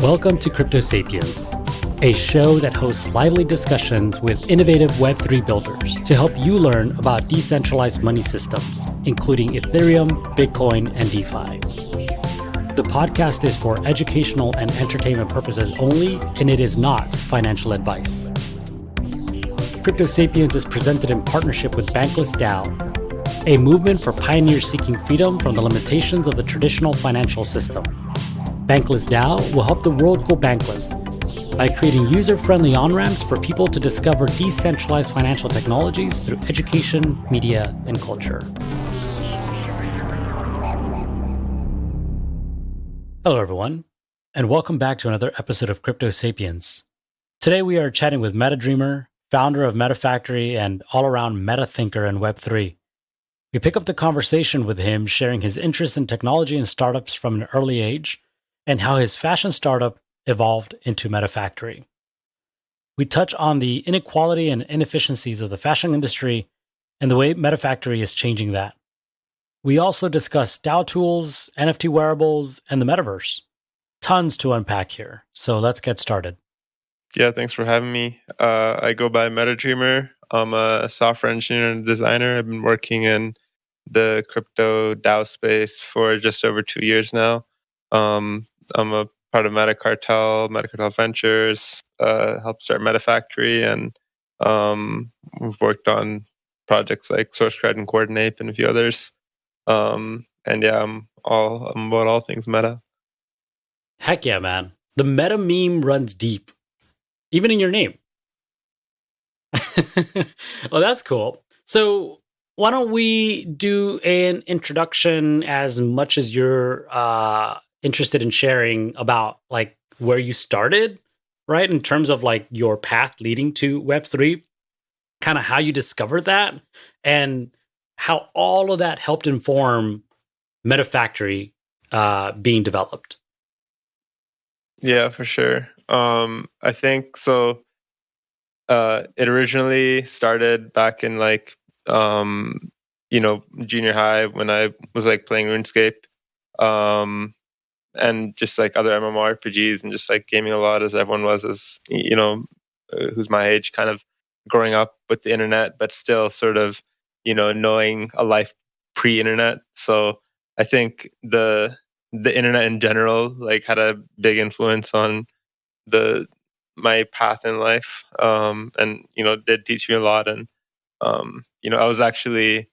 Welcome to Crypto Sapiens, a show that hosts lively discussions with innovative Web3 builders to help you learn about decentralized money systems, including Ethereum, Bitcoin, and DeFi. The podcast is for educational and entertainment purposes only, and it is not financial advice. Crypto Sapiens is presented in partnership with Bankless DAO, a movement for pioneers seeking freedom from the limitations of the traditional financial system. Bankless DAO will help the world go bankless by creating user-friendly on-ramps for people to discover decentralized financial technologies through education, media, and culture. Hello, everyone, and welcome back to another episode of Crypto Sapiens. Today, we are chatting with Metadreamer, founder of Metafactory and all-around meta thinker in Web3. We pick up the conversation with him sharing his interest in technology and startups from an early age, and how his fashion startup evolved into Metafactory. We touch on the inequality and inefficiencies of the fashion industry and the way Metafactory is changing that. We also discuss DAO tools, NFT wearables, and the Metaverse. Tons to unpack here, so let's get started. Yeah, thanks for having me. I go by Metadreamer. I'm a software engineer and designer. I've been working in the crypto DAO space for just over 2 years now. I'm a part of Metacartel Ventures, helped start Metafactory, and we've worked on projects like Source Credit and Coordinate and a few others. And yeah, I'm about all things meta. Heck yeah, man. The meta meme runs deep, even in your name. Well, that's cool. So why don't we do an introduction as much as you're interested in sharing about like where you started, right? In terms of like your path leading to Web3, kind of how you discovered that and how all of that helped inform Metafactory being developed. Yeah, for sure. I think so. It originally started back in like, junior high when I was like playing RuneScape. And just like other MMORPGs and just like gaming a lot as everyone was, as who's my age, kind of growing up with the internet, but still sort of, knowing a life pre-internet. So I think the internet in general like had a big influence on my path in life, and did teach me a lot. And I was actually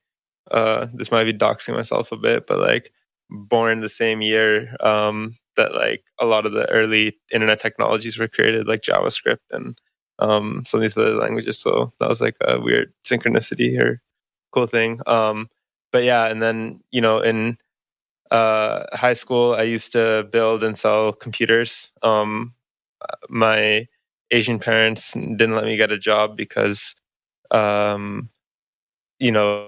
this might be doxing myself a bit, but like born the same year that like a lot of the early internet technologies were created, like JavaScript and some of these other languages. So that was like a weird synchronicity or cool thing. But yeah, and then in high school, I used to build and sell computers. My Asian parents didn't let me get a job because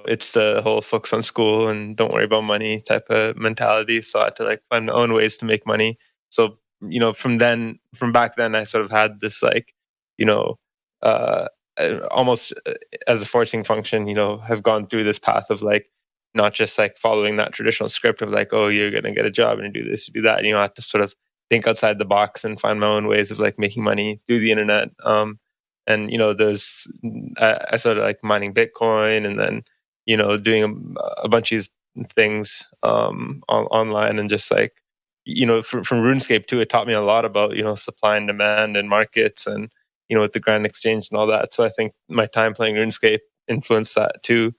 it's the whole focus on school and don't worry about money type of mentality. So I had to like find my own ways to make money. So, from back then, I sort of had this like, almost as a forcing function, have gone through this path of like, not just like following that traditional script of like, oh, you're going to get a job and do this, you do that. I have to sort of think outside the box and find my own ways of like making money through the internet. And there's I started like mining Bitcoin, and then doing a bunch of these things online, and just like from RuneScape too, it taught me a lot about supply and demand and markets, and with the Grand Exchange and all that. So I think my time playing RuneScape influenced that too.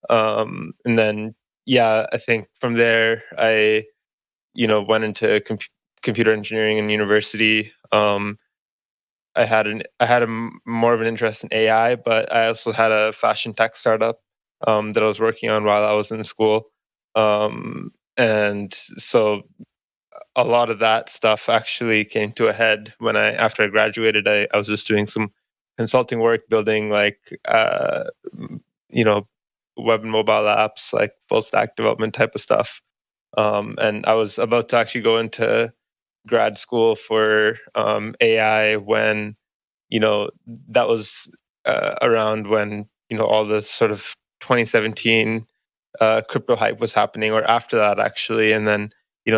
And then I think from there I went into computer engineering in university. I had more of an interest in AI, but I also had a fashion tech startup that I was working on while I was in school. And so a lot of that stuff actually came to a head when after I graduated. I was just doing some consulting work, building like web and mobile apps, like full stack development type of stuff. And I was about to actually go into grad school for AI when that was around when all the sort of 2017 crypto hype was happening, or after that actually. And then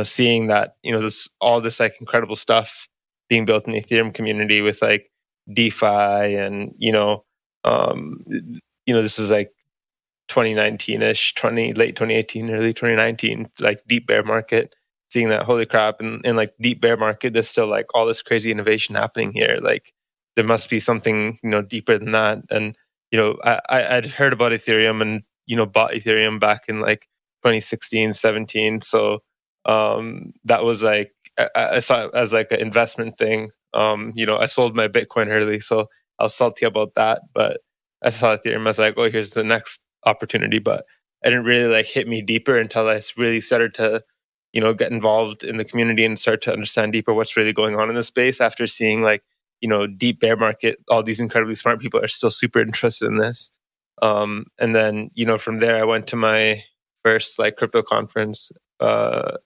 seeing that this all this like incredible stuff being built in the Ethereum community with like DeFi and this is like 2019ish, late 2018, early 2019, like deep bear market. Seeing that, holy crap, in like deep bear market, there's still like all this crazy innovation happening here. Like there must be something deeper than that. And I'd heard about Ethereum and bought Ethereum back in like 2016, 17. So that was like I saw it as like an investment thing. I sold my Bitcoin early, so I was salty about that. But I saw Ethereum, I was like, oh, here's the next opportunity. But it didn't really like hit me deeper until I really started to get involved in the community and start to understand deeper what's really going on in the space after seeing like, deep bear market, all these incredibly smart people are still super interested in this. And then, from there, I went to my first like crypto conference at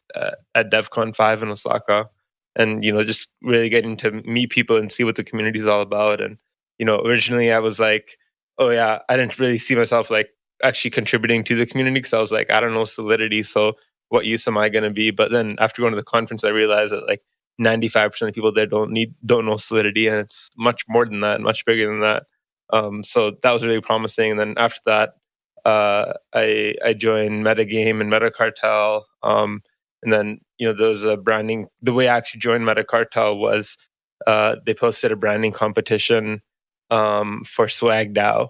DevCon 5 in Osaka. And, just really getting to meet people and see what the community is all about. And, originally I was like, oh yeah, I didn't really see myself like actually contributing to the community because I was like, I don't know Solidity. So what use am I going to be? But then after going to the conference, I realized that like 95% of people there don't know Solidity, and it's much more than that, much bigger than that. So that was really promising. And then after that, I joined Metagame and Metacartel. And then there was a branding. The way I actually joined Metacartel was they posted a branding competition for Swag DAO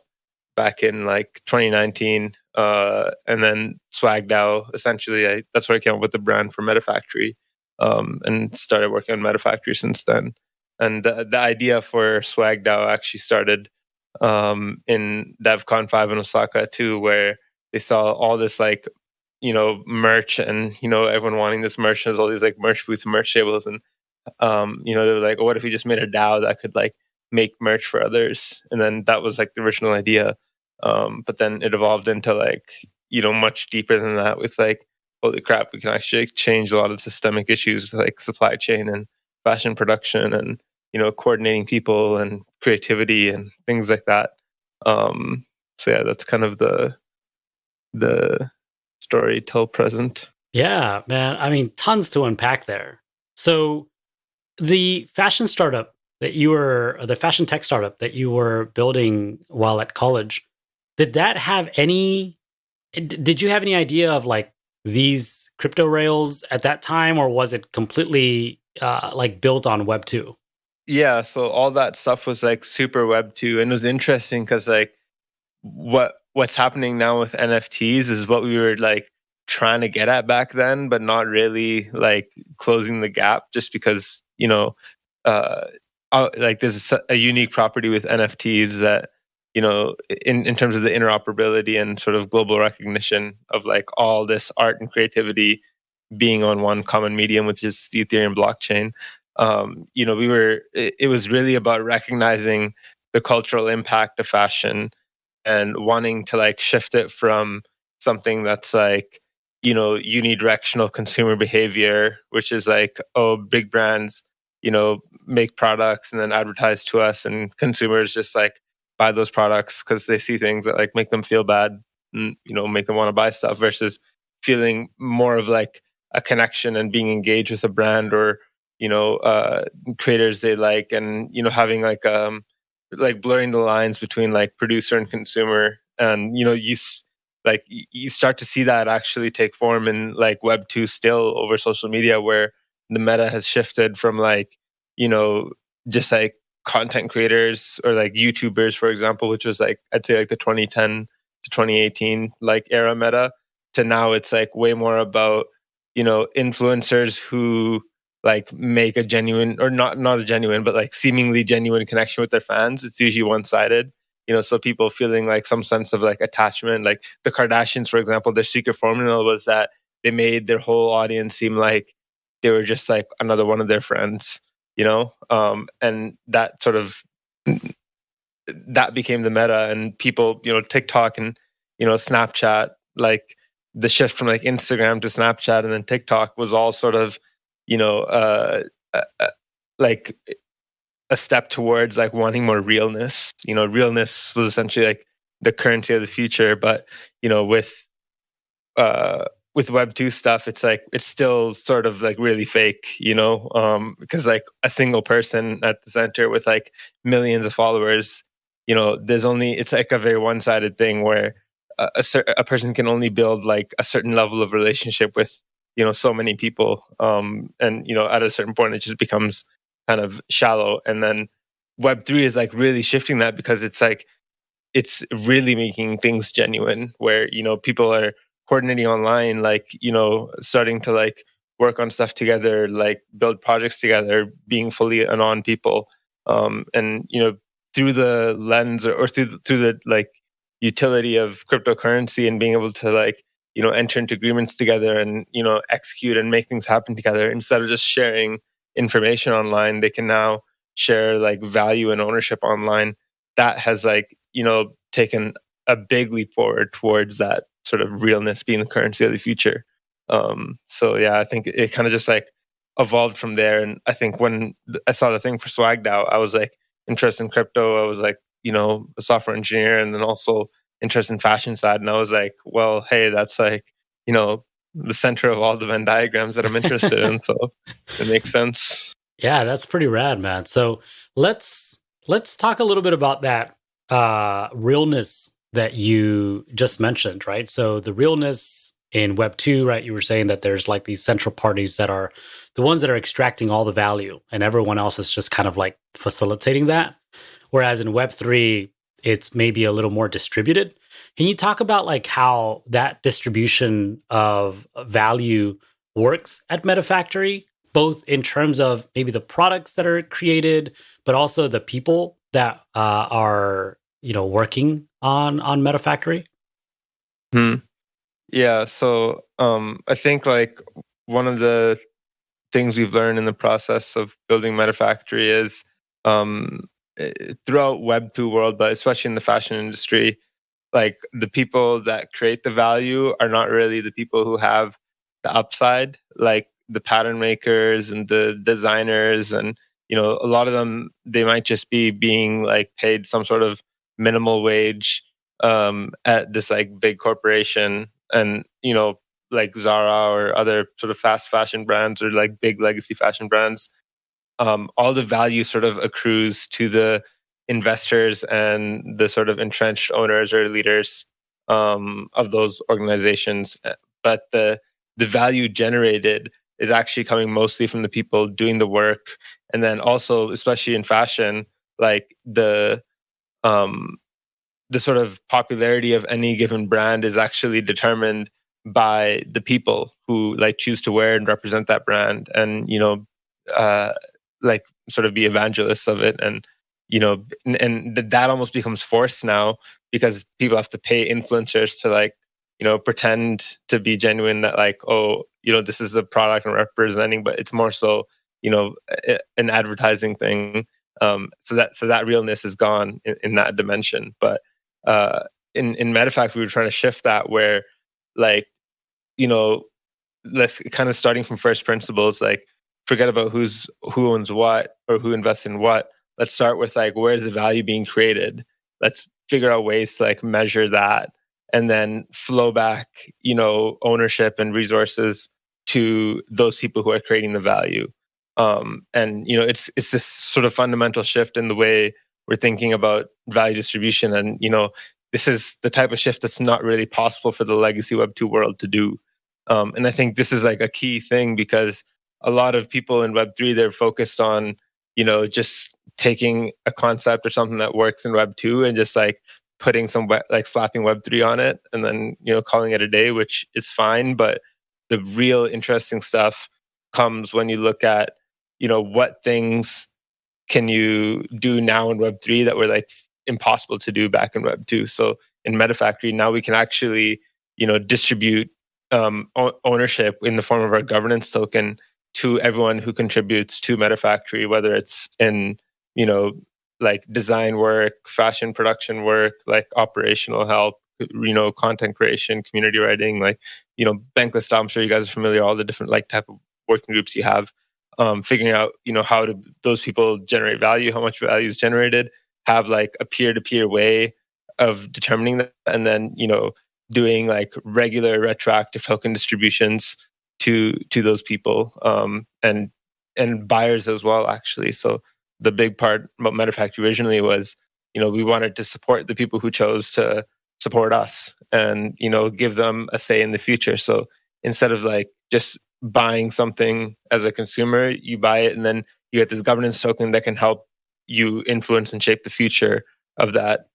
back in like 2019. And then Swag DAO, essentially, that's where I came up with the brand for Metafactory, and started working on Metafactory since then. And the idea for Swag DAO actually started in DevCon 5 in Osaka too, where they saw all this like, merch and, everyone wanting this merch. There's all these like merch booths and merch tables. And, they were like, oh, what if we just made a DAO that could like make merch for others? And then that was like the original idea. But then it evolved into like, much deeper than that with like, holy crap, we can actually change a lot of systemic issues like supply chain and fashion production and, coordinating people and creativity and things like that. So yeah, that's kind of the story till present. Yeah, man. I mean, tons to unpack there. So the fashion tech startup that you were building while at college, did you have any idea of like these crypto rails at that time, or was it completely like built on Web 2? Yeah, so all that stuff was like super Web 2, and it was interesting because like what's happening now with NFTs is what we were like trying to get at back then, but not really like closing the gap, just because like there's a unique property with NFTs that in terms of the interoperability and sort of global recognition of like all this art and creativity being on one common medium, which is the Ethereum blockchain. It was really about recognizing the cultural impact of fashion and wanting to like shift it from something that's like, unidirectional consumer behavior, which is like, oh, big brands, make products and then advertise to us, and consumers just like buy those products because they see things that like make them feel bad and, make them want to buy stuff, versus feeling more of like a connection and being engaged with a brand or, creators they like, and, having like blurring the lines between like producer and consumer. And, you start to see that actually take form in like Web 2 still over social media, where the meta has shifted from like, just like content creators or like YouTubers, for example, which was like, I'd say like the 2010 to 2018 like era meta, to now it's like way more about, influencers who like make a genuine, or not a genuine, but like seemingly genuine connection with their fans. It's usually one-sided. So people feeling like some sense of like attachment. Like the Kardashians, for example, their secret formula was that they made their whole audience seem like they were just like another one of their friends, and that sort of, that became the meta. And people, TikTok and, Snapchat, like the shift from like Instagram to Snapchat and then TikTok was all sort of, like a step towards like wanting more realness. Realness was essentially like the currency of the future, but with with Web 2 stuff, it's like it's still sort of like really fake, because like a single person at the center with like millions of followers, it's like a very one-sided thing where a person can only build like a certain level of relationship with so many people, and at a certain point it just becomes kind of shallow. And then Web 3 is like really shifting that, because it's like it's really making things genuine, where people are coordinating online, like starting to like work on stuff together, like build projects together, being fully anon people, and through the lens or through the like utility of cryptocurrency, and being able to like enter into agreements together and execute and make things happen together, instead of just sharing information online. They can now share like value and ownership online. That has like taken a big leap forward towards that sort of realness being the currency of the future. So yeah, I think it kind of just like evolved from there. And I think when I saw the thing for Swag DAO, I was like interested in crypto. I was like a software engineer, and then also interested in fashion side. And I was like, well, hey, that's like the center of all the Venn diagrams that I'm interested in. So it makes sense. Yeah, that's pretty rad, man. So let's talk a little bit about that realness that you just mentioned, right? So the realness in Web 2, right? You were saying that there's like these central parties that are the ones that are extracting all the value, and everyone else is just kind of like facilitating that. Whereas in Web 3, it's maybe a little more distributed. Can you talk about like how that distribution of value works at Metafactory, both in terms of maybe the products that are created, but also the people that are working on Metafactory? Yeah, so I think like one of the things we've learned in the process of building Metafactory is throughout Web 2 world, but especially in the fashion industry, like the people that create the value are not really the people who have the upside, like the pattern makers and the designers. And a lot of them, they might just be being like paid some sort of minimal wage at this like big corporation. And like Zara or other sort of fast fashion brands, or like big legacy fashion brands, all the value sort of accrues to the investors and the sort of entrenched owners or leaders of those organizations. But the value generated is actually coming mostly from the people doing the work. And then also, especially in fashion, like the sort of popularity of any given brand is actually determined by the people who like choose to wear and represent that brand, and like sort of be evangelists of it. And and that almost becomes forced now, because people have to pay influencers to like pretend to be genuine, that like, oh, this is a product I'm representing, but it's more so an advertising thing. So that realness is gone in that dimension. But in Metafactory, we were trying to shift that, where like let's kind of starting from first principles, like forget about who owns what or who invests in what. Let's start with like, where's the value being created? Let's figure out ways to like measure that, and then flow back ownership and resources to those people who are creating the value. And it's this sort of fundamental shift in the way we're thinking about value distribution. And this is the type of shift that's not really possible for the legacy Web 2 world to do. And I think this is like a key thing, because a lot of people in Web 3, they're focused on just taking a concept or something that works in Web 2 and just like putting like slapping Web 3 on it, and then calling it a day, which is fine. But the real interesting stuff comes when you look at what things can you do now in Web 3 that were like impossible to do back in Web 2. So in Metafactory now, we can actually distribute ownership in the form of our governance token to everyone who contributes to Metafactory, whether it's in like design work, fashion production work, like operational help, content creation, community writing, like Bankless. I'm sure you guys are familiar, all the different like type of working groups you have, figuring out how do those people generate value, how much value is generated, have like a peer-to-peer way of determining that, and then doing like regular retroactive token distributions to those people, and buyers as well, actually. So the big part about Metafactory originally was, we wanted to support the people who chose to support us, and give them a say in the future. So instead of like just buying something as a consumer, you buy it and then you get this governance token that can help you influence and shape the future of that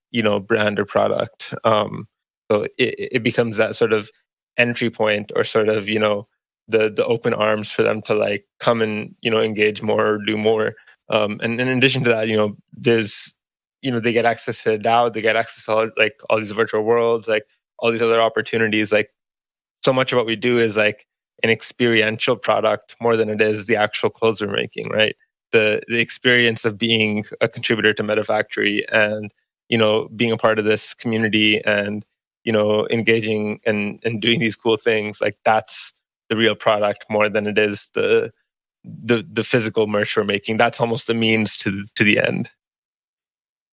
brand or product. So it becomes that sort of entry point, or sort of the open arms for them to like come and engage more or do more. And in addition to that, there's they get access to DAO, they get access to all these virtual worlds, like all these other opportunities. Like, so much of what we do is like an experiential product more than it is the actual clothes we're making, right? The experience of being a contributor to Metafactory, and being a part of this community, and engaging and doing these cool things, like that's the real product more than it is the physical merch we're making. That's almost a means to the end.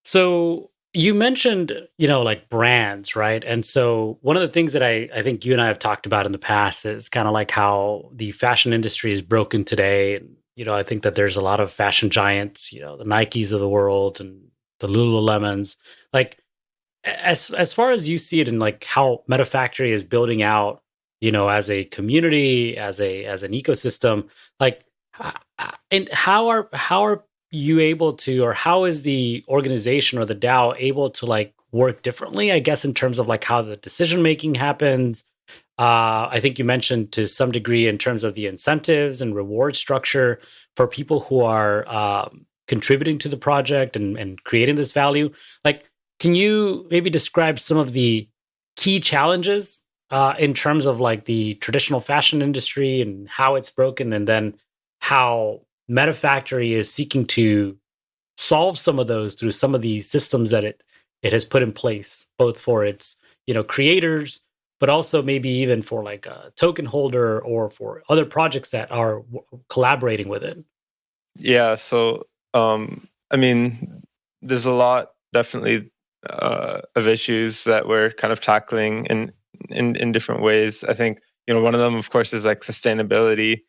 So you mentioned, like brands, right? And so one of the things that I think you and I have talked about in the past is kind of like how the fashion industry is broken today. I think that there's a lot of fashion giants, the Nikes of the world and the Lululemons. Like, as far as you see it, and like how Metafactory is building out, as a community, as an ecosystem, like, and how are you able to, or how is the organization or the DAO able to like work differently, I guess, in terms of like how the decision making happens? I think you mentioned to some degree in terms of the incentives and reward structure for people who are contributing to the project and creating this value. Like, can you maybe describe some of the key challenges in terms of like the traditional fashion industry and how it's broken, and then how Metafactory is seeking to solve some of those through some of the systems that it has put in place, both for its creators, but also maybe even for like a token holder or for other projects that are collaborating with it? Yeah, so I mean, there's a lot definitely of issues that we're kind of tackling in different ways. I think one of them, of course, is like sustainability.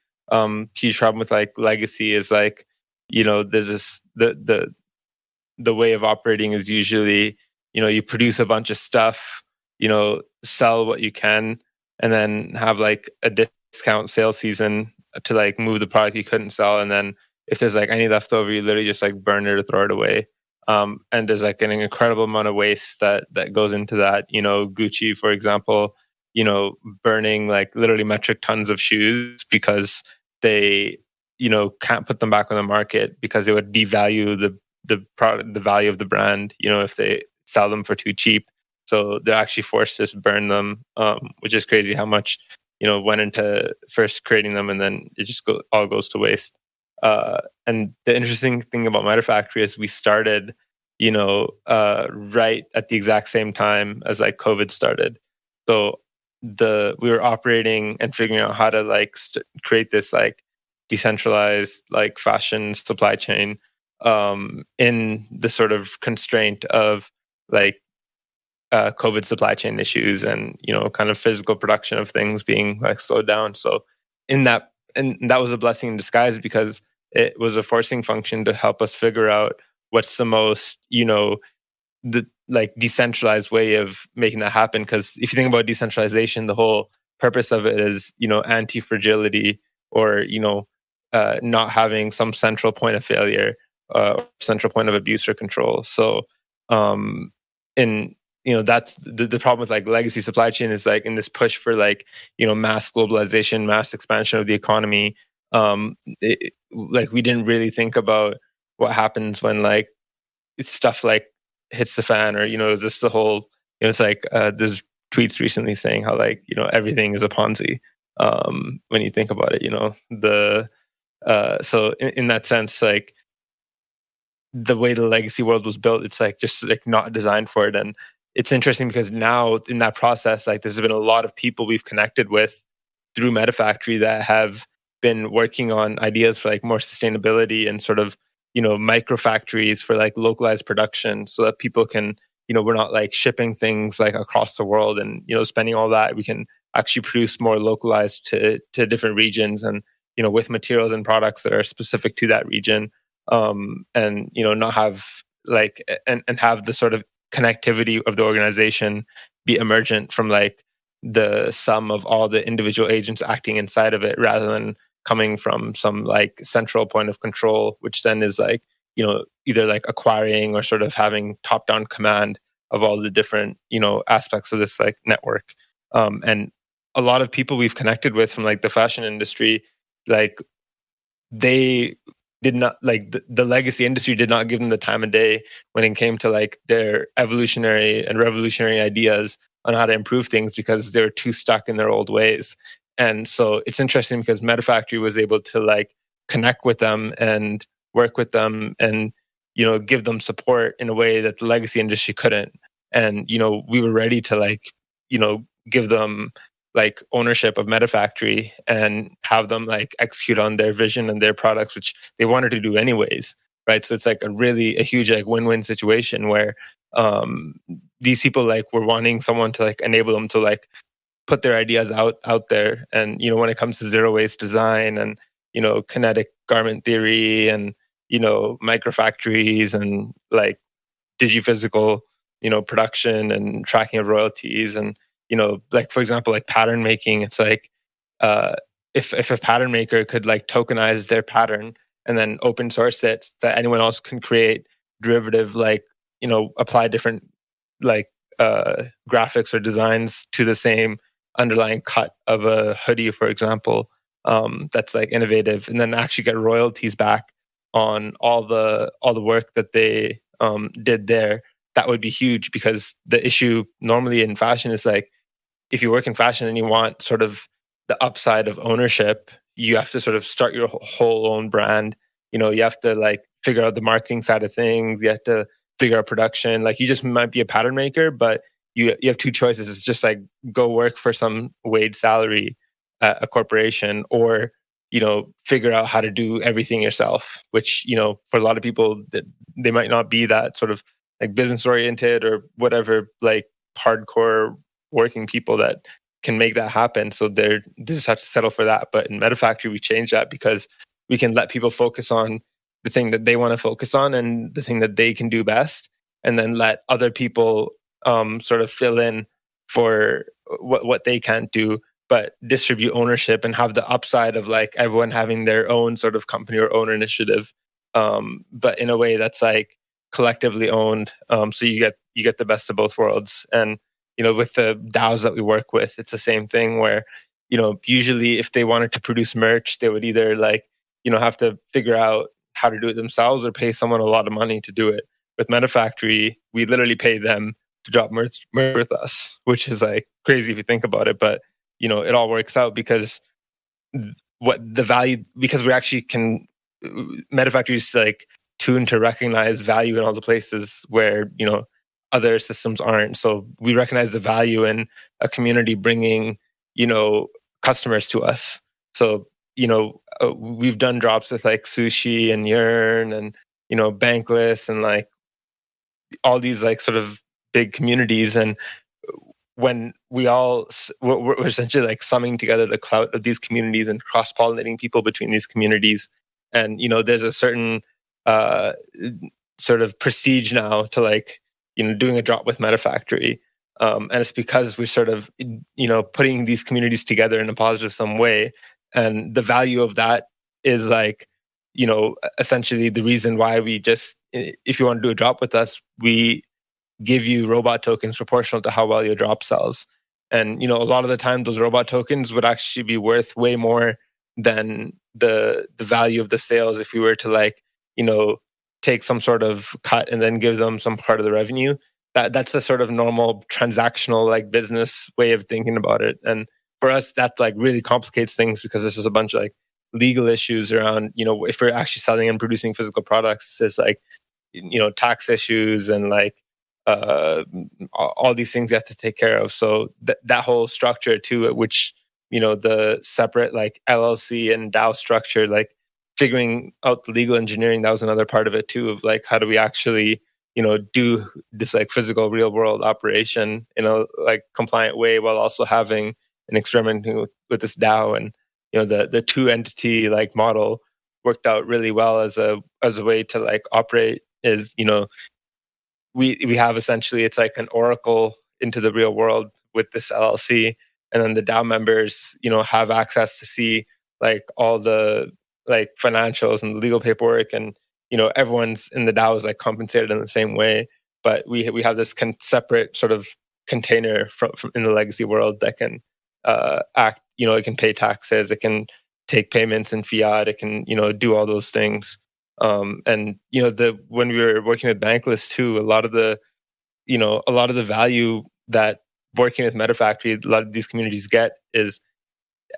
Huge problem with like legacy is like there's this the way of operating is usually you produce a bunch of stuff, sell what you can, and then have like a discount sales season to like move the product you couldn't sell, and then if there's like any leftover, you literally just like burn it or throw it away. And there's like an incredible amount of waste that goes into that. Gucci, for example, burning like literally metric tons of shoes because they can't put them back on the market because they would devalue the product, the value of the brand, if they sell them for too cheap. So they're actually forced to just burn them, which is crazy how much went into first creating them, and then it just all goes to waste. And the interesting thing about Metafactory is we started right at the exact same time as like COVID started. So we were operating and figuring out how to like create this like decentralized like fashion supply chain in the sort of constraint of like COVID supply chain issues and kind of physical production of things being like slowed down. So that was a blessing in disguise, because it was a forcing function to help us figure out what's the most the like decentralized way of making that happen. Because if you think about decentralization, the whole purpose of it is anti-fragility, or not having some central point of failure, central point of abuse or control. So that's the problem with like legacy supply chain, is like in this push for like mass globalization, mass expansion of the economy. Like we didn't really think about what happens when like stuff like hits the fan, or is this the whole it's like there's tweets recently saying how like everything is a Ponzi when you think about it. So in that sense, like the way the legacy world was built, it's like just like not designed for it. And it's interesting because now in that process, like there's been a lot of people we've connected with through Metafactory that have been working on ideas for like more sustainability and sort of micro factories for like localized production, so that people can we're not like shipping things like across the world and, spending all that. We can actually produce more localized to different regions and, with materials and products that are specific to that region. And, not have like, and have the sort of connectivity of the organization be emergent from like the sum of all the individual agents acting inside of it, rather than coming from some like central point of control, which then is like, either like acquiring or sort of having top-down command of all the different, aspects of this like network. And a lot of people we've connected with from like the fashion industry, like they did not like the legacy industry did not give them the time of day when it came to like their evolutionary and revolutionary ideas on how to improve things, because they were too stuck in their old ways. And so it's interesting because Metafactory was able to like connect with them and work with them and, give them support in a way that the legacy industry couldn't. And, we were ready to like, give them like ownership of Metafactory and have them like execute on their vision and their products, which they wanted to do anyways. Right. So it's like a huge like win-win situation where these people like were wanting someone to like enable them to like put their ideas out there. And, when it comes to zero waste design and, kinetic garment theory and, microfactories and like digiphysical, production and tracking of royalties and, like, for example, like pattern making, it's like, if a pattern maker could like tokenize their pattern and then open source it so that anyone else can create derivative, like, apply different like graphics or designs to the same underlying cut of a hoodie, for example, that's like innovative, and then actually get royalties back on all the work that they did there. That would be huge, because the issue normally in fashion is like, if you work in fashion and you want sort of the upside of ownership, you have to sort of start your whole own brand. You have to like figure out the marketing side of things. You have to figure out production. Like, you just might be a pattern maker, but you have two choices. It's just like go work for some wage salary at a corporation, or figure out how to do everything yourself. Which for a lot of people, that they might not be that sort of like business oriented or whatever, like hardcore working people that can make that happen. So they just have to settle for that. But in Metafactory, we changed that because we can let people focus on the thing that they want to focus on and the thing that they can do best, and then let other people sort of fill in for what they can't do, but distribute ownership and have the upside of like everyone having their own sort of company or own initiative, but in a way that's like collectively owned. So you get the best of both worlds. And with the DAOs that we work with, it's the same thing where usually if they wanted to produce merch, they would either like have to figure out how to do it themselves or pay someone a lot of money to do it. With Metafactory, we literally pay them to drop merch with us, which is like crazy if you think about it. But it all works out because because we actually can, Metafactory is like tuned to recognize value in all the places where other systems aren't. So we recognize the value in a community bringing customers to us. So we've done drops with like Sushi and Yearn and Bankless and like all these like sort of big communities. And when we're essentially like summing together the clout of these communities and cross-pollinating people between these communities. And there's a certain sort of prestige now to like doing a drop with Metafactory. And it's because we're sort of putting these communities together in a positive some way. And the value of that is like essentially the reason why we just, if you want to do a drop with us, we give you robot tokens proportional to how well your drop sells. And a lot of the time those robot tokens would actually be worth way more than the value of the sales if we were to like take some sort of cut and then give them some part of the revenue. That's a sort of normal transactional like business way of thinking about it. And for us, that like really complicates things, because this is a bunch of like legal issues around if we're actually selling and producing physical products, it's like tax issues and like all these things you have to take care of. So that whole structure to it, which the separate like LLC and DAO structure, like figuring out the legal engineering, that was another part of it too, of like how do we actually do this like physical real world operation in a like compliant way while also having and experimenting with this DAO. And the two entity like model worked out really well as a way to like operate. Is we have essentially, it's like an oracle into the real world with this LLC, and then the DAO members have access to see like all the like financials and legal paperwork, and everyone's in the DAO is like compensated in the same way. But we have this separate sort of container from in the legacy world that can act. It can pay taxes, it can take payments in fiat, it can do all those things. And when we were working with Bankless too, a lot of the value that working with Metafactory, a lot of these communities get is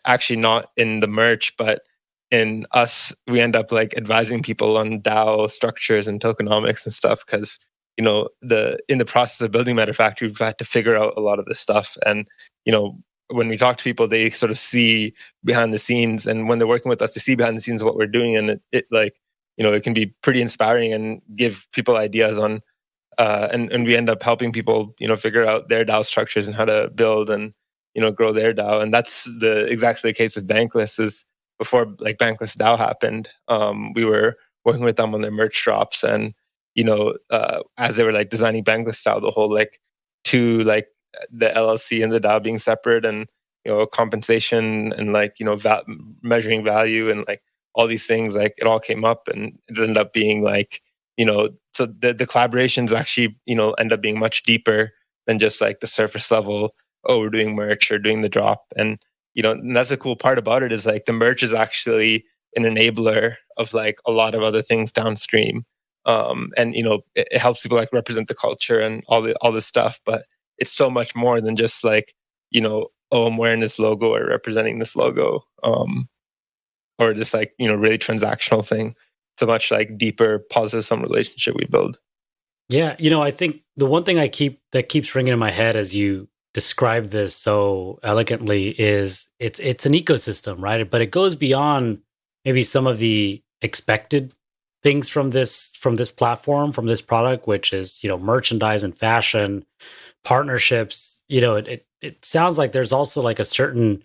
actually not in the merch, but in us. We end up like advising people on DAO structures and tokenomics and stuff, because in the process of building Metafactory, we've had to figure out a lot of this stuff. And when we talk to people, they sort of see behind the scenes, and when they're working with us, they see behind the scenes of what we're doing, and it like it can be pretty inspiring and give people ideas on and we end up helping people figure out their DAO structures and how to build and grow their DAO. And that's exactly the case with Bankless. Is before like Bankless DAO happened, we were working with them on their merch drops, and as they were like designing Bankless DAO, the whole like to like the LLC and the DAO being separate, and compensation and like measuring value and like all these things, like it all came up, and it ended up being like so the collaborations actually end up being much deeper than just like the surface level, oh, we're doing merch or doing the drop. And and that's the cool part about it, is like the merch is actually an enabler of like a lot of other things downstream. And it helps people like represent the culture and all this stuff, but it's so much more than just like oh, I'm wearing this logo or representing this logo, or this like really transactional thing. It's a much like deeper positive sum relationship we build. Yeah, I think the one thing that keeps ringing in my head as you describe this so elegantly is it's an ecosystem, right? But it goes beyond maybe some of the expected things from this platform, from this product, which is merchandise and fashion, partnerships. It sounds like there's also like a certain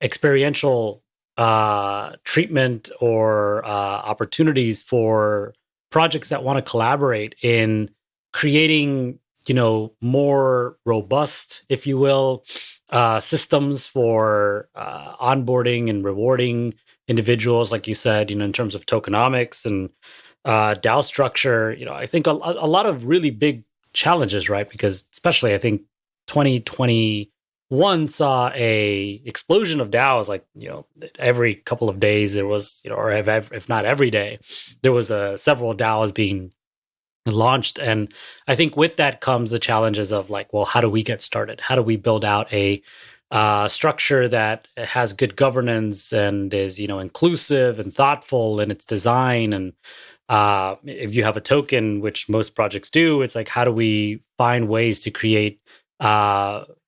experiential treatment or opportunities for projects that want to collaborate in creating more robust, if you will, systems for onboarding and rewarding individuals, like you said, in terms of tokenomics and DAO structure. I think a lot of really big challenges, right? Because especially I think 2021 saw a explosion of DAOs. Like every couple of days there was, or if not every day, there was several DAOs being launched. And I think with that comes the challenges of like, well, how do we get started? How do we build out a structure that has good governance and is inclusive and thoughtful in its design? And if you have a token, which most projects do, it's like, how do we find ways to create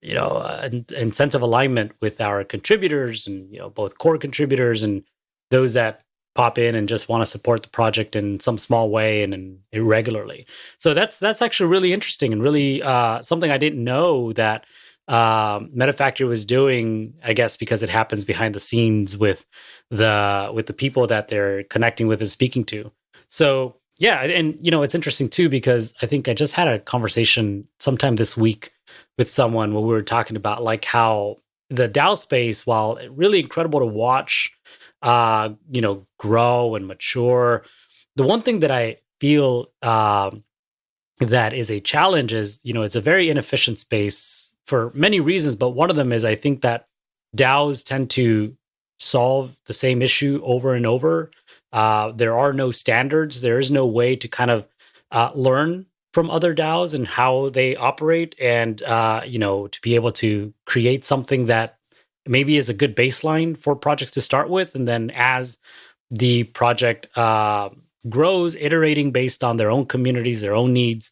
incentive alignment with our contributors, and both core contributors and those that pop in and just want to support the project in some small way and irregularly. So that's actually really interesting and really something I didn't know that Metafactory was doing, I guess, because it happens behind the scenes with the people that they're connecting with and speaking to. So yeah, and it's interesting too, because I think I just had a conversation sometime this week with someone where we were talking about like how the DAO space, while really incredible to watch, grow and mature, the one thing that I feel that is a challenge is, it's a very inefficient space for many reasons, but one of them is I think that DAOs tend to solve the same issue over and over. There are no standards. There is no way to kind of learn from other DAOs and how they operate, and to be able to create something that maybe is a good baseline for projects to start with, and then as the project grows, iterating based on their own communities, their own needs,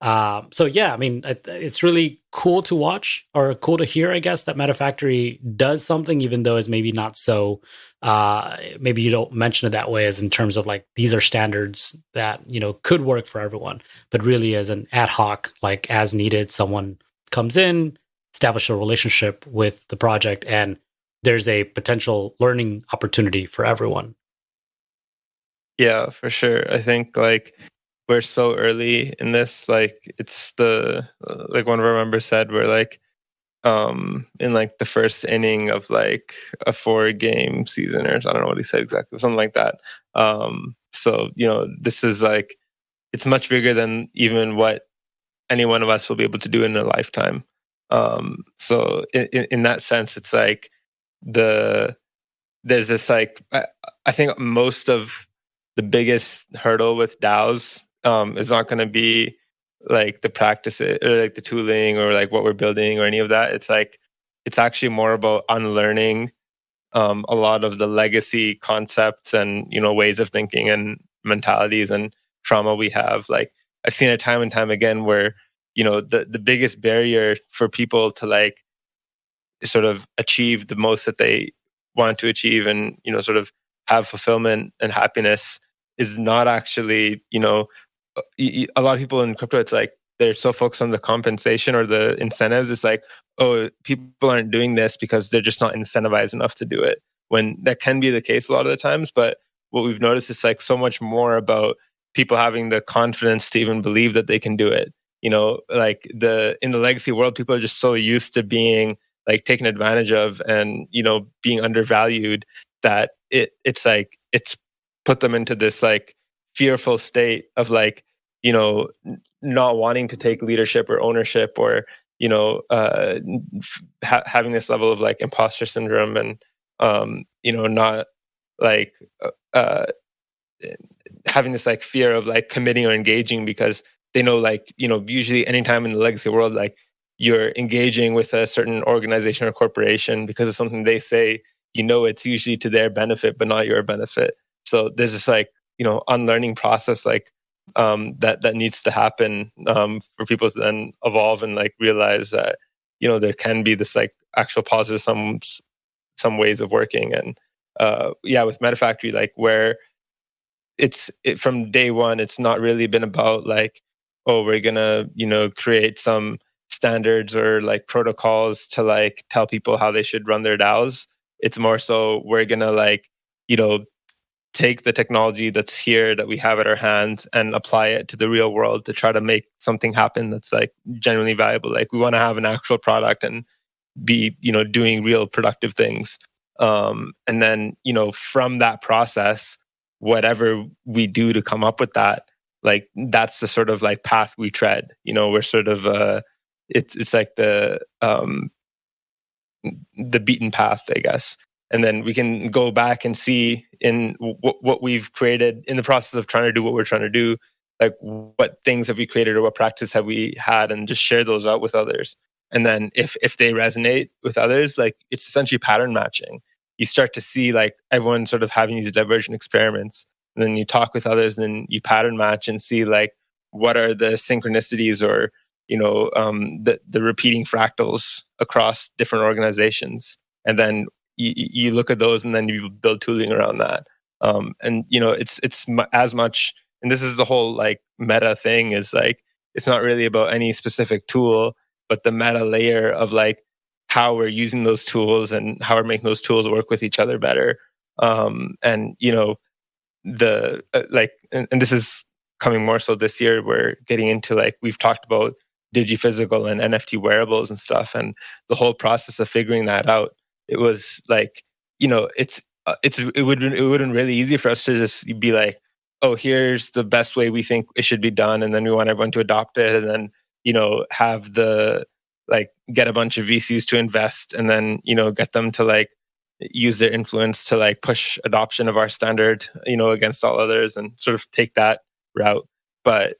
So yeah, I mean, it's really cool to watch or cool to hear, I guess, that Metafactory does something, even though it's maybe not so. Maybe you don't mention it that way, as in terms of like these are standards that could work for everyone, but really as an ad hoc, like as needed, someone comes in, establish a relationship with the project, and there's a potential learning opportunity for everyone. Yeah, for sure. I think like we're so early in this. Like it's the like one of our members said, we're like in like the first inning of like a 4-game season, or I don't know what he said exactly, something like that. So this is like it's much bigger than even what any one of us will be able to do in a lifetime. So in that sense, it's like there's this like I think most of the biggest hurdle with DAOs is not going to be like the practice or like the tooling or like what we're building or any of that. It's like it's actually more about unlearning a lot of the legacy concepts and ways of thinking and mentalities and trauma we have. Like I've seen it time and time again where the biggest barrier for people to like sort of achieve the most that they want to achieve and sort of have fulfillment and happiness is not actually a lot of people in crypto, it's like they're so focused on the compensation or the incentives. It's like, oh, people aren't doing this because they're just not incentivized enough to do it, when that can be the case a lot of the times. But what we've noticed is like so much more about people having the confidence to even believe that they can do it. Like in the legacy world, people are just so used to being like taken advantage of and being undervalued that it's like it's put them into this like fearful state of like not wanting to take leadership or ownership or having this level of like imposter syndrome and not like having this like fear of like committing or engaging, because they know like usually anytime in the legacy world, like you're engaging with a certain organization or corporation because of something they say, it's usually to their benefit but not your benefit. So there's this like unlearning process like that needs to happen for people to then evolve and like realize that there can be this like actual positive some ways of working. And with Metafactory, like where from day one, it's not really been about like, oh, we're gonna create some standards or like protocols to like tell people how they should run their DAOs. It's more so we're gonna like take the technology that's here that we have at our hands and apply it to the real world to try to make something happen that's like genuinely valuable. Like we want to have an actual product and be doing real productive things. And then from that process, whatever we do to come up with that, like that's the sort of like path we tread. We're sort of it's like the beaten path, I guess. And then we can go back and see in what we've created in the process of trying to do what we're trying to do, like what things have we created or what practice have we had, and just share those out with others. And then if they resonate with others, like it's essentially pattern matching. You start to see like everyone sort of having these divergent experiments, and then you talk with others and then you pattern match and see like what are the synchronicities or the repeating fractals across different organizations. And then you look at those and then you build tooling around that. And it's as much, and this is the whole like meta thing, is like it's not really about any specific tool, but the meta layer of like how we're using those tools and how we're making those tools work with each other better. And the like, and this is coming more so this year. We're getting into like we've talked about digiphysical and NFT wearables and stuff, and the whole process of figuring that out. It was like it would have been really easy for us to just be like, oh, here's the best way we think it should be done, and then we want everyone to adopt it, and then have the like get a bunch of VCs to invest, and then get them to like use their influence to like push adoption of our standard against all others and sort of take that route. But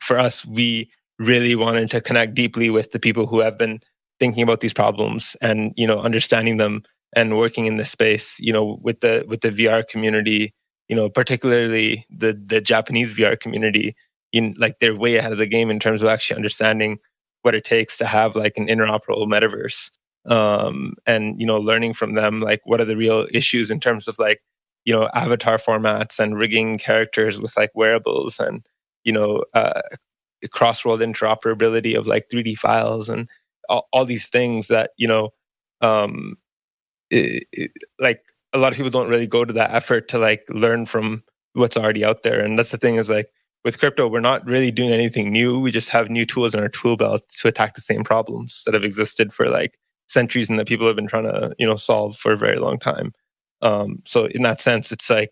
for us, we really wanted to connect deeply with the people who have been thinking about these problems and understanding them and working in this space with the VR community, particularly the Japanese VR community, they're way ahead of the game in terms of actually understanding what it takes to have like an interoperable metaverse. And learning from them, like what are the real issues in terms of like avatar formats and rigging characters with like wearables, and cross-world interoperability of like 3D files, and all these things that like a lot of people don't really go to that effort to like learn from what's already out there. And that's the thing, is like with crypto, we're not really doing anything new. We just have new tools in our tool belt to attack the same problems that have existed for like centuries and that people have been trying to solve for a very long time. So in that sense, it's like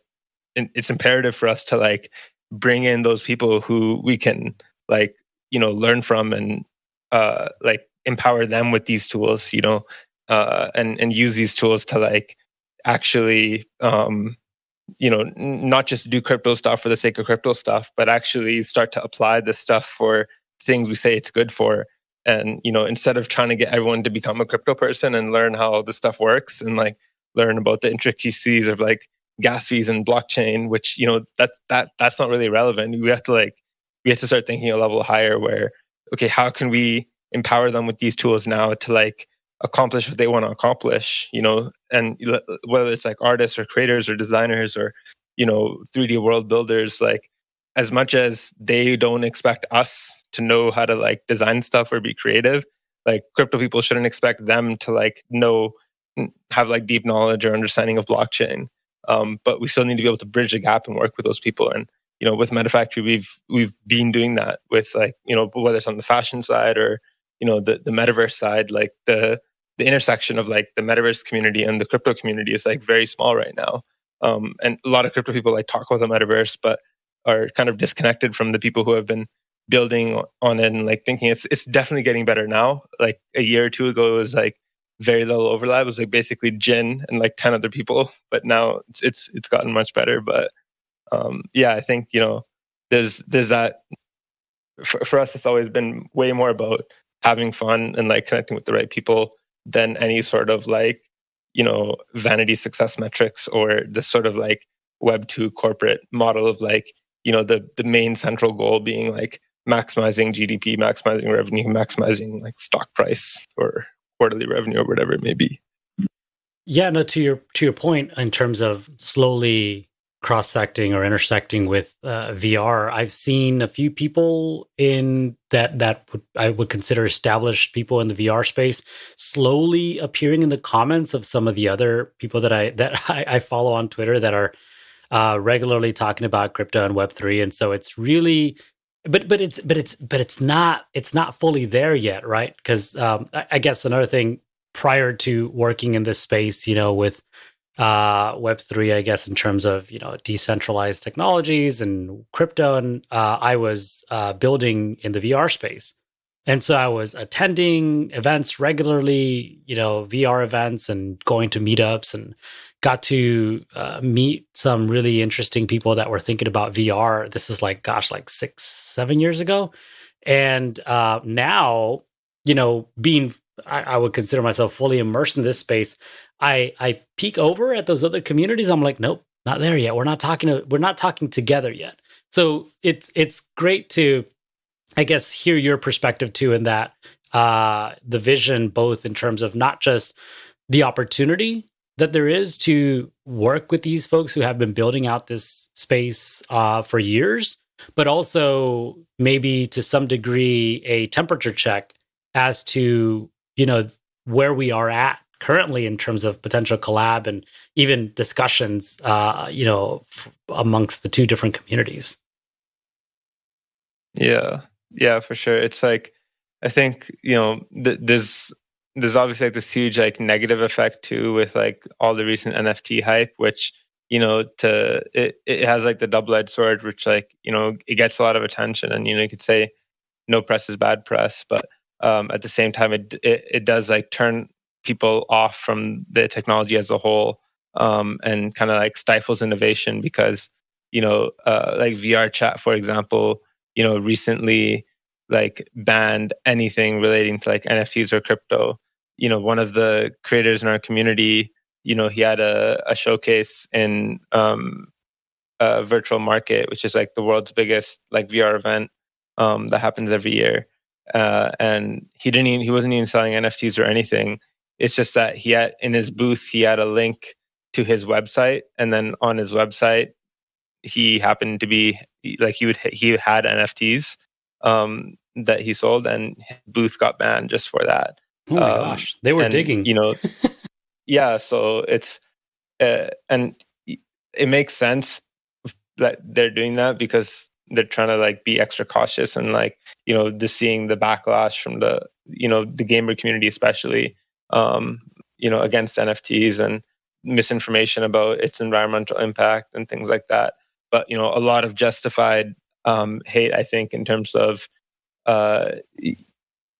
it's imperative for us to like bring in those people who we can like learn from, and like empower them with these tools, and use these tools to like actually not just do crypto stuff for the sake of crypto stuff, but actually start to apply this stuff for things we say it's good for. And instead of trying to get everyone to become a crypto person and learn how the stuff works and like learn about the intricacies of like gas fees and blockchain, which that's not really relevant. We have to start thinking a level higher, where okay, how can we empower them with these tools now to like accomplish what they want to accomplish, and whether it's like artists or creators or designers or 3D world builders, like as much as they don't expect us to know how to like design stuff or be creative, like crypto people shouldn't expect them to like have like deep knowledge or understanding of blockchain. But we still need to be able to bridge the gap and work with those people. And with Metafactory, we've been doing that with like whether it's on the fashion side or the metaverse side. Like the intersection of like the metaverse community and the crypto community is like very small right now. And a lot of crypto people like talk about the metaverse, but are kind of disconnected from the people who have been building on it and like thinking it's definitely getting better now. Like a year or two ago, it was like very little overlap. It was like basically Jin and like 10 other people, but now it's gotten much better. But yeah, I think there's that for us. It's always been way more about having fun and like connecting with the right people than any sort of like vanity success metrics or this sort of like Web2 corporate model of like the main central goal being like maximizing GDP, maximizing revenue, maximizing like stock price or quarterly revenue or whatever it may be. Yeah, no, to your point in terms of slowly cross-secting or intersecting with VR, I've seen a few people in that I would consider established people in the VR space slowly appearing in the comments of some of the other people that I follow on Twitter that are regularly talking about crypto and Web3. And so it's really, but it's not fully there yet, right? Because I guess another thing, prior to working in this space, with Web3, I guess, in terms of decentralized technologies and crypto, and I was building in the VR space, and so I was attending events regularly, VR events, and going to meetups, and got to meet some really interesting people that were thinking about VR. This is like 6-7 years ago, and now being I would consider myself fully immersed in this space. I peek over at those other communities. I'm like, nope, not there yet. We're not talking together yet. So it's great to, I guess, hear your perspective too, in that the vision, both in terms of not just the opportunity that there is to work with these folks who have been building out this space for years, but also maybe to some degree a temperature check as to where we are at currently in terms of potential collab and even discussions, amongst the two different communities. Yeah, for sure. It's like, I think, there's obviously like this huge like negative effect too with like all the recent NFT hype, which, it has like the double-edged sword, which like, it gets a lot of attention, and, you could say no press is bad press, but at the same time, it does like turn people off from the technology as a whole, and kind of like stifles innovation, because like VR chat, for example, recently like banned anything relating to like NFTs or crypto. One of the creators in our community, he had a showcase in virtual market, which is like the world's biggest like VR event that happens every year. And he wasn't even selling NFTs or anything. It's just that he had in his booth, he had a link to his website, and then on his website, he happened to be like he had NFTs that he sold, and his booth got banned just for that. Oh my gosh, they were digging. Yeah. So it's and it makes sense that they're doing that because they're trying to like be extra cautious and like just seeing the backlash from the the gamer community especially against NFTs and misinformation about its environmental impact and things like that. But a lot of justified hate, I think, in terms of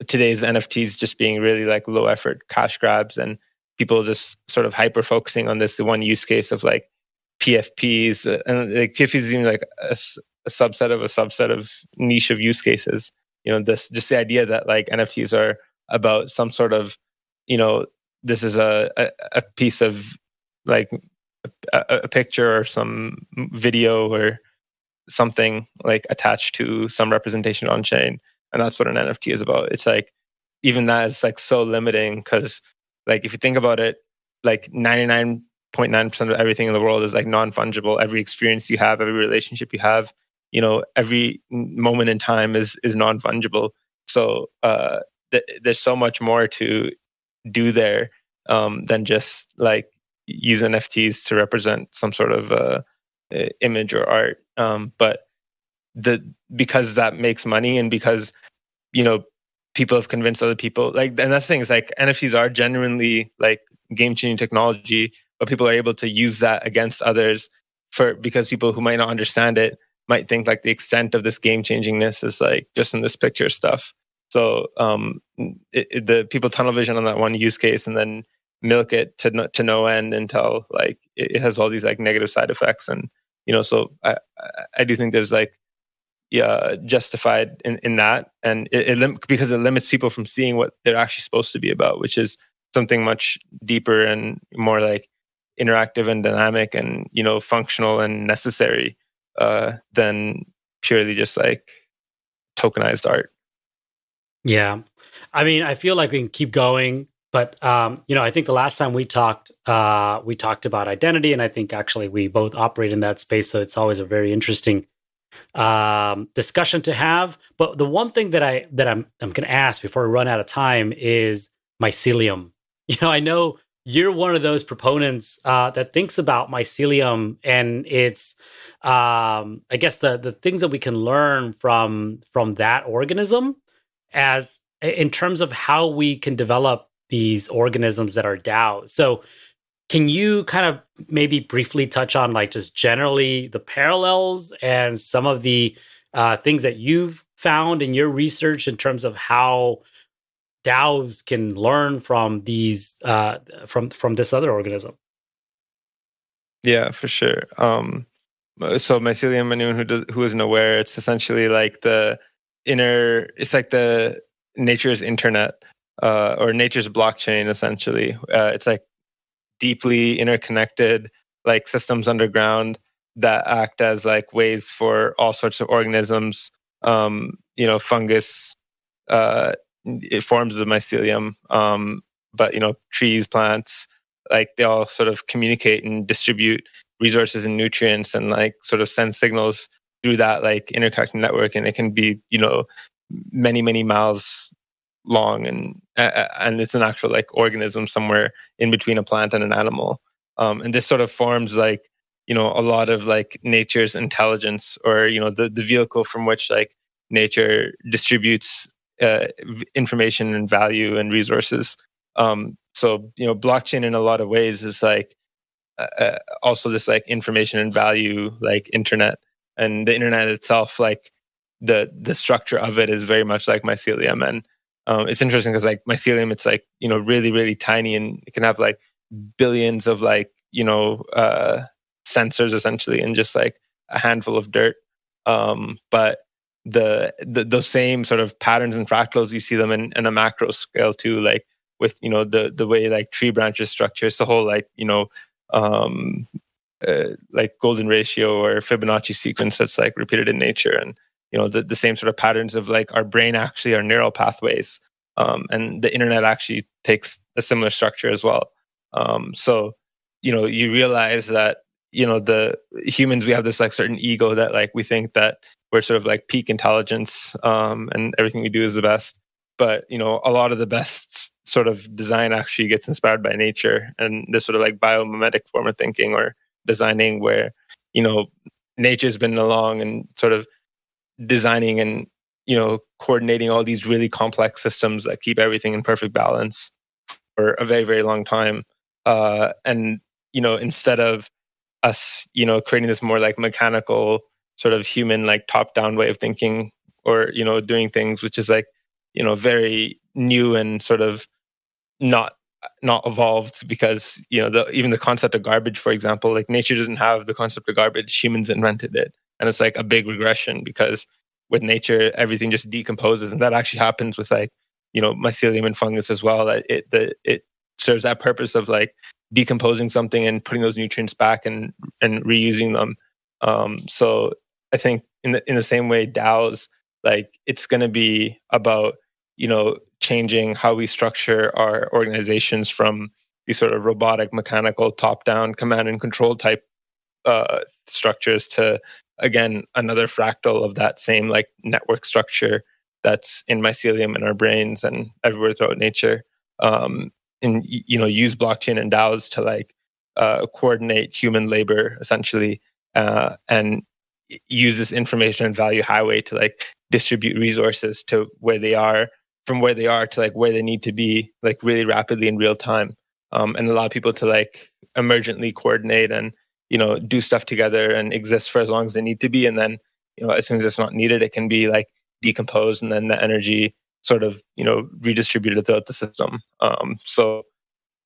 today's NFTs just being really like low effort cash grabs, and people just sort of hyper focusing on this one use case of like PFPs, and like PFPs is even like a subset of niche of use cases. This just the idea that like NFTs are about some sort of this is a piece of like a picture or some video or something like attached to some representation on chain, and that's what an NFT is about. It's like even that is like so limiting because like if you think about it, like 99.9% of everything in the world is like non-fungible. Every experience you have, every relationship you have, every moment in time is non-fungible. So there's so much more to do there than just like use NFTs to represent some sort of image or art. But because that makes money, and because people have convinced other people, like, and that's the thing is like NFTs are genuinely like game-changing technology, but people are able to use that against others because people who might not understand it might think like the extent of this game-changingness is like just in this picture stuff. So the people tunnel vision on that one use case and then milk it to no end until like it has all these like negative side effects. And so I do think there's like justified in that, and because it limits people from seeing what they're actually supposed to be about, which is something much deeper and more like interactive and dynamic and functional and necessary than purely just like tokenized art. Yeah, I mean, I feel like we can keep going, but I think the last time we talked about identity, and I think actually we both operate in that space, so it's always a very interesting discussion to have. But the one thing that I'm going to ask before we run out of time is Mycelium. I know you're one of those proponents that thinks about Mycelium and its, I guess the things that we can learn from that organism, as in terms of how we can develop these organisms that are DAOs. So can you kind of maybe briefly touch on like just generally the parallels and some of the things that you've found in your research in terms of how DAOs can learn from these from this other organism? Yeah, for sure. So Mycelium, anyone who isn't aware, it's essentially like it's like the nature's internet or nature's blockchain. Essentially, it's like deeply interconnected like systems underground that act as like ways for all sorts of organisms, fungus, forms of mycelium, but trees, plants, like they all sort of communicate and distribute resources and nutrients and like sort of send signals through that like interconnected network, and it can be many miles long, and it's an actual like organism somewhere in between a plant and an animal, and this sort of forms like a lot of like nature's intelligence, or the vehicle from which like nature distributes information and value and resources. So blockchain in a lot of ways is like also this like information and value like internet, and the internet itself, like the structure of it is very much like mycelium. And it's interesting because like mycelium, it's like really tiny, and it can have like billions of like sensors essentially in just like a handful of dirt. But the same sort of patterns and fractals, you see them in a macro scale too, like with the way like tree branches structure. It's the whole like like golden ratio or Fibonacci sequence that's like repeated in nature, and the same sort of patterns of like our brain actually are neural pathways, and the internet actually takes a similar structure as well. So you realize that the humans, we have this like certain ego that like we think that we're sort of like peak intelligence, and everything we do is the best. But a lot of the best sort of design actually gets inspired by nature and this sort of like biomimetic form of thinking or designing, where nature's been along and sort of designing and coordinating all these really complex systems that keep everything in perfect balance for a very, very long time. And instead of us creating this more like mechanical sort of human like top-down way of thinking or doing things, which is like very new and sort of not evolved, because even the concept of garbage, for example, like nature doesn't have the concept of garbage, humans invented it. And it's like a big regression, because with nature everything just decomposes, and that actually happens with like mycelium and fungus as well. That it serves that purpose of like decomposing something and putting those nutrients back and reusing them. So I think in the same way, DAOs, like it's going to be about changing how we structure our organizations from these sort of robotic, mechanical, top-down command and control type structures to, again, another fractal of that same like network structure that's in mycelium in our brains and everywhere throughout nature. And use blockchain and DAOs to like coordinate human labor essentially, and use this information and value highway to like distribute resources to where they are, from where they are to like where they need to be, like really rapidly in real time, and allow people to like emergently coordinate and do stuff together and exist for as long as they need to be, and then as soon as it's not needed, it can be like decomposed, and then the energy sort of redistributed throughout the system. So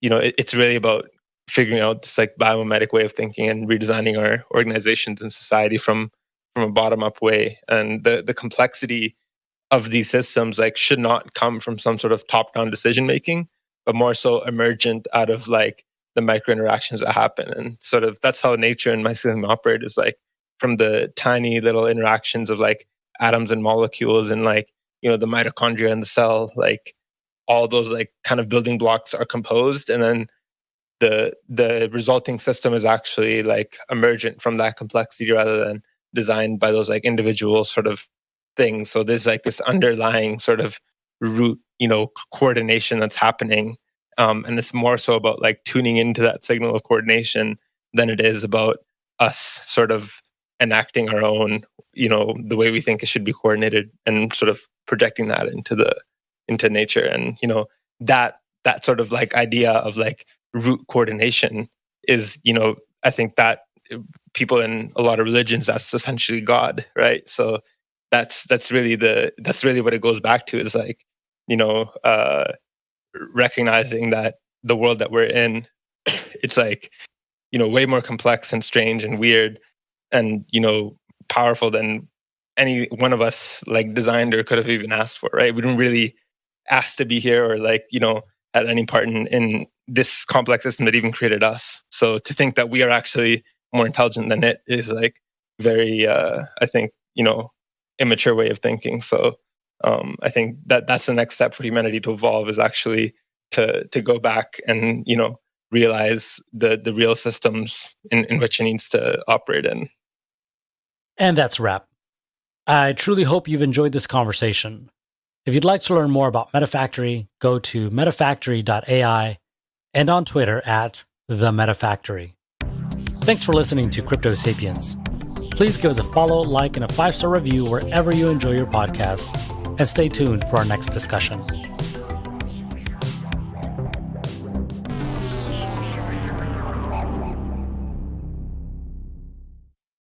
it's really about figuring out this like biomimetic way of thinking and redesigning our organizations and society from a bottom up way. And the complexity of these systems like should not come from some sort of top down decision making, but more so emergent out of like the micro interactions that happen. And sort of that's how nature and mycelium operate, is like from the tiny little interactions of like atoms and molecules and like the mitochondria in the cell, like all those like kind of building blocks are composed, and then the resulting system is actually like emergent from that complexity rather than designed by those like individual sort of things. So there's like this underlying sort of root coordination that's happening, and it's more so about like tuning into that signal of coordination than it is about us sort of enacting our own the way we think it should be coordinated and sort of projecting that into nature. And that sort of like idea of like root coordination is I think that people in a lot of religions, that's essentially God, right? So that's really what it goes back to, is like recognizing that the world that we're in, it's like way more complex and strange and weird and powerful than any one of us like designed or could have even asked for, right? We didn't really ask to be here or like had any part in this complex system that even created us. So to think that we are actually more intelligent than it is like very I think immature way of thinking. So I think that's the next step for humanity to evolve, is actually to go back and realize the real systems in which it needs to operate in. And that's a wrap. I truly hope you've enjoyed this conversation. If you'd like to learn more about Metafactory, go to metafactory.ai and on Twitter at the Metafactory. Thanks for listening to Crypto Sapiens. Please give us a follow, like, and a 5-star review wherever you enjoy your podcasts, and stay tuned for our next discussion.